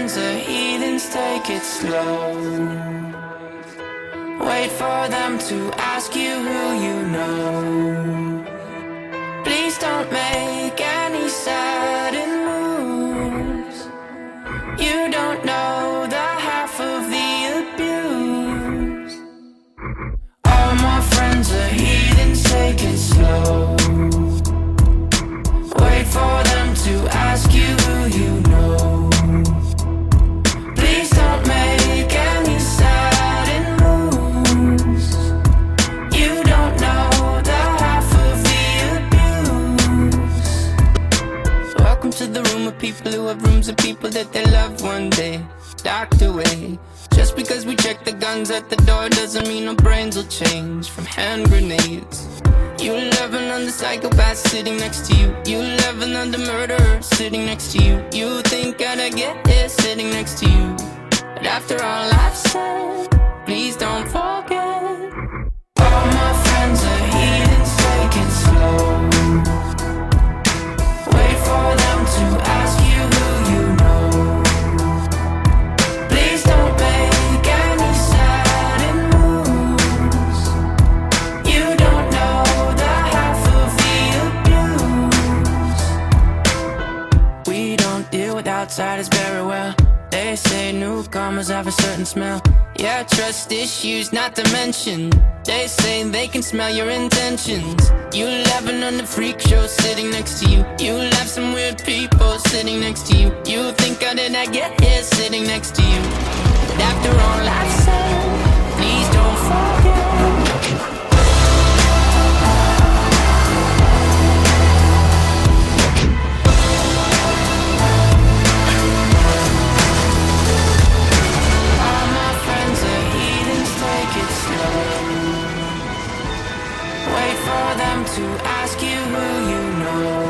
friends are heathens, take it slow. Wait for them to ask you who you know. Please don't make any sudden moves. You don't know the half of the abuse. All my friends are heathens, take it slow. Wait for them to ask you who you know. Please don't make any sudden moves. You don't know the half of the abuse. Welcome to the room of people who have rooms of people that they love one day docked away. Just because we check the guns at the door doesn't mean our brains will change from hand grenades. You love another psychopath sitting next to you. You love another murderer sitting next to you. You think I'd get here sitting next to you. But after all I've said, please don't forget. All my friends are heathens, take it slow. Wait for them to ask you who you know. Please don't make any sudden moves. You don't know the half of the abuse. We don't deal with outsiders very well. They say newcomers have a certain smell. Yeah, trust issues not to mention. They say they can smell your intentions. You laughing on the freak show sitting next to you. You laugh some weird people sitting next to you. You think I did not get here sitting next to you. But after all I've said, please don't forget. All my friends are heathens, take it slow. Wait for them to ask you who you know.